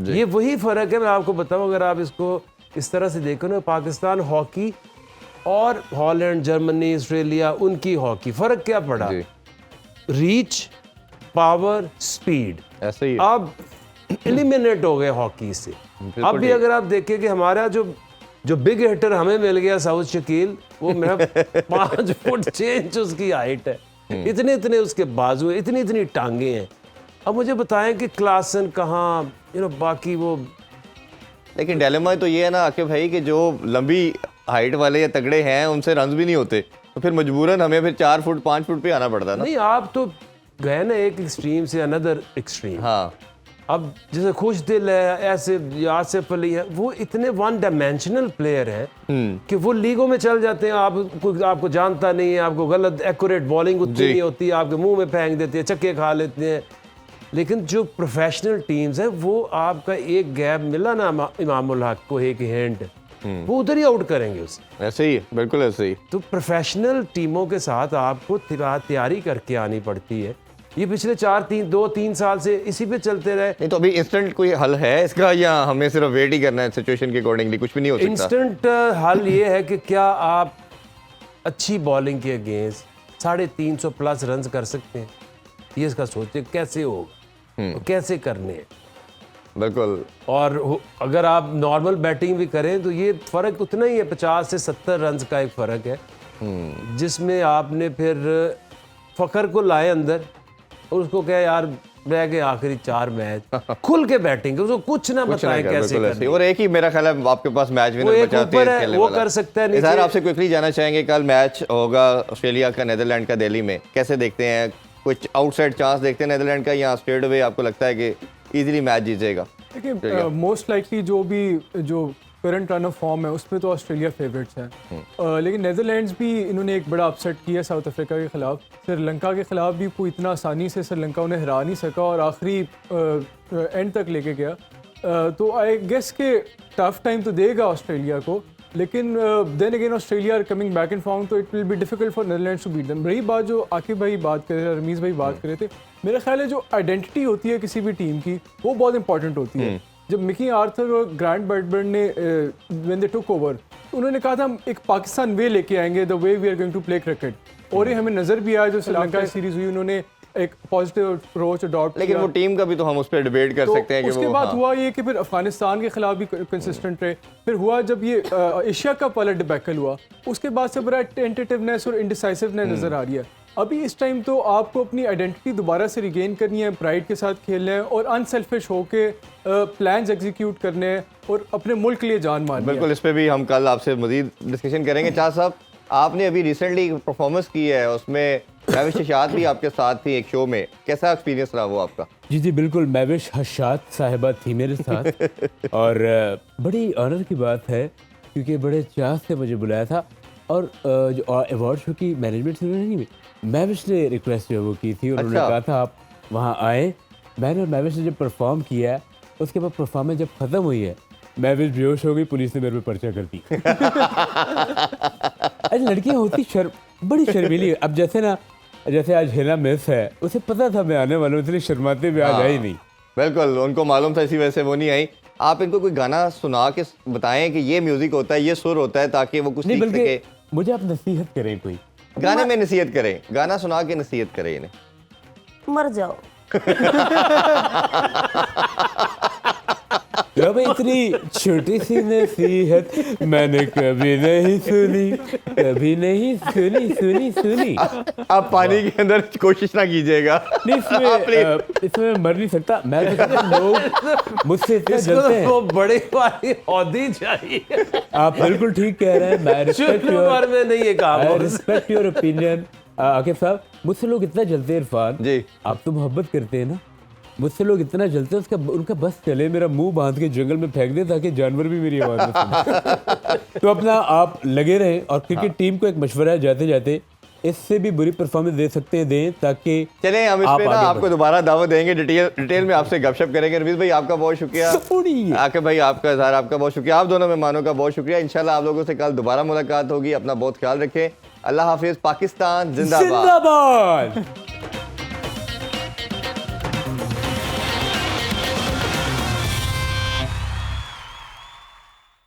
ये वही फर्क है, मैं आपको बताऊं, अगर आप इसको इस तरह से देखो ना, पाकिस्तान हॉकी और हॉलैंड, जर्मनी, ऑस्ट्रेलिया, उनकी हॉकी, फर्क क्या पड़ा? रीच, पावर, स्पीड, ऐसे ही। अब एलिमिनेट हो गए हॉकी से। अब भी अगर आप देखें कि हमारा जो बिग हिटर हमें मिल गया साउथ शकील, वो मेरा 5 फुट 6 इंच उसकी हाइट है, इतने इतने उसके बाजू है, इतनी इतनी टांगे हैं। अब मुझे बताएं कि क्लासन कहाँ, बाकी वो। लेकिन डिलेमा तो ये है ना आकिब भाई कि जो लंबी हाइट वाले या तगड़े हैं उनसे रन भी नहीं होते, तो फिर मजबूरन हमें फिर 4 फुट 5 फुट पे आना पड़ता है ना। नहीं, आप तो गए ना एक एक्सट्रीम से अनदर एक्सट्रीम। हाँ, अब जैसे खुश दिल है, ऐसे आसिफ अली है, वो इतने वन डायमेंशनल प्लेयर हैं कि वो लीगों में चल जाते हैं, आपको जानता नहीं है, आपको गलत एक्यूरेट बॉलिंग उतनी नहीं होती, आपके मुंह में फेंक देते हैं, छक्के खा लेते हैं। लेकिन जो प्रोफेशनल टीम्स हैं, वो आपका एक गैप मिला ना इमामुल हक को, एक हिंट, वो उधर ही आउट करेंगे उसे। ऐसे ही, बिल्कुल ऐसे ही। तो प्रोफेशनल टीमों के साथ आपको तैयारी करके आनी पड़ती है। ये पिछले 2-3 साल से इसी पे चलते रहे। नहीं तो अभी इंस्टेंट कोई हल है इसका, या हमें सिर्फ वेट ही करना है सिचुएशन के अकॉर्डिंगली? कुछ भी नहीं हो सकता। इंस्टेंट हल ये है कि क्या आप अच्छी बॉलिंग के अगेंस्ट 350 प्लस रन कर सकते हैं? ये इसका सोचे कैसे होगा, तो कैसे करने हैं। बिल्कुल। और अगर आप नॉर्मल बैटिंग भी करें तो ये फ़र्क उतना ही है, 50 से 70 रन का एक फ़र्क है, जिसमें आपने फिर फ़खर को लाए अंदर और उसको कहे यार रह गए आखिरी 4 मैच, खुल के बैटिंग, उसको कुछ ना बताएं कैसे करनी। और एक ही मेरा ख्याल है आपके पास मैच विनर बचा है, वो कर सकता है। सर आपसे क्विकली जानना चाहेंगे, कल मैच होगा ऑस्ट्रेलिया का नीदरलैंड का दिल्ली में, कैसे देखते हैं? कुछ आउटसाइड चांस देखते हैं नीदरलैंड का, या स्ट्रेट अवे आपको लगता है कि इजीली मैच जीतेगा? देखिए, मोस्ट लाइकली जो करंट रन ऑफ फॉर्म है उसमें तो ऑस्ट्रेलिया फेवरेट्स हैं, लेकिन नीदरलैंड्स भी इन्होंने एक बड़ा अपसेट किया साउथ अफ्रीका के खिलाफ। श्रीलंका के खिलाफ भी कोई इतना आसानी से श्रीलंका उन्हें हरा नहीं सका और आखिरी एंड तक लेके गया। तो आई गेस के टफ टाइम तो देगा ऑस्ट्रेलिया को, लेकिन then again Australia are coming back in form, तो it will be difficult for Netherlands to beat them. रही बात जो आकिब भाई बात कर रहे थे, रमीज़ भाई बात कर रहे थे, मेरा ख्याल है जो आइडेंटिटी होती है किसी भी टीम की वो बहुत इंपॉर्टेंट होती है। जब मिकी आर्थर और ग्रांट ब्रैडबर्न ने व्हेन दे टुक ओवर, उन्होंने कहा था हम एक पाकिस्तान वे लेके आएंगे, the way we are going to play cricket, और ये हमें नजर भी आया जो श्रीलंका सीरीज हुई, उन्होंने एक पॉजिटिव अप्रोच अडॉप्ट। लेकिन वो टीम का भी तो हम उस पर डिबेट कर सकते हैं कि उसके बाद हुआ ये कि फिर अफगानिस्तान के खिलाफ भी कंसिस्टेंट रहे, फिर हुआ जब ये एशिया कप वाला डिबैकल हुआ, उसके बाद से बड़ा टेंटेटिवनेस और इंडिसाइसिवनेस नजर आ रही है। अभी इस टाइम तो आपको अपनी आइडेंटिटी दोबारा से रिगेन करनी है, प्राइड के साथ खेलना है और अनसेल्फिश होके प्लान्स एग्जीक्यूट करने हैं और अपने मुल्क के लिए जान मारनी है। बिल्कुल, इस पे भी हम कल आपसे मजीद डिस्कशन करेंगे। चाह साहब, आपने अभी रिसेंटली परफॉर्मेंस की है, उसमें महविश हशात भी आपके साथ थी एक शो में, कैसा एक्सपीरियंस रहा वो आपका? जी जी बिल्कुल, महविश हशात साहिबा थी मेरे साथ और बड़ी ऑनर की बात है क्योंकि बड़े चाह से मुझे बुलाया था, और जो अवार्ड शो की मैनेजमेंट से नहीं, महविश ने रिक्वेस्ट जो वो की थी, और उन्होंने कहा था आप वहाँ आए। मैंने और महविश ने जब परफॉर्म किया है, उसके बाद परफॉर्मेंस जब ख़त्म हुई है, महविश बेहोश हो गई, पुलिस ने मेरे पे पर्चा कर दी। अरे लड़कियाँ होती बड़ी शर्मीली। अब जैसे आज हिना मिस है, उसे पता था मैं आने वाला हूँ, इसलिए शर्माते हुए आज आई नहीं। बिल्कुल, उनको मालूम था, इसी वजह से वो नहीं आई। आप इनको कोई गाना सुना के बताएं कि ये म्यूजिक होता है, ये सुर होता है, ताकि वो कुछ सीख सके। मुझे आप नसीहत करें, कोई गाने में नसीहत करें, गाना सुना के नसीहत करें इन्हें। मर जाओ। भाई इतनी छोटी सी नसीहत मैंने कभी नहीं सुनी, कभी नहीं सुनी। आप पानी के अंदर कोशिश ना कीजिएगा। नहीं, इसमें मर नहीं सकता मैं, तो लोग मुझसे इतना जलते हैं। वो बड़े वाली औदी चाहिए। आप बिल्कुल ठीक कह रहे हैं, मैं रिस्पेक्ट योर ओपिनियन। आकिब साहब, मुझसे लोग इतना जलते हैं इरफान जी, आप तो मोहब्बत करते हैं ना, मुझसे लोग इतना जलते हैं, उनका बस चले मेरा मुंह बांध के जंगल में फेंक दे ताकि जानवर भी मेरी आवाज़ में सुने। तो अपना आप लगे रहें, और क्रिकेट टीम को एक मशवरा है, जाते जाते इससे भी बुरी परफॉर्मेंस दे सकते हैं, दें, ताकि चलें हम इस पे ना आपको दोबारा दावत देंगे, डिटेल में आपसे गपशप करेंगे। रमीज़ भाई आपका बहुत शुक्रिया, आकिब भाई आपका इज़हार आपका बहुत शुक्रिया, आप दोनों मेहमानों का बहुत शुक्रिया। इंशाल्लाह आप लोगों से कल दोबारा मुलाकात होगी। अपना बहुत ख्याल रखें। अल्लाह हाफिज़। पाकिस्तान जिंदाबाद।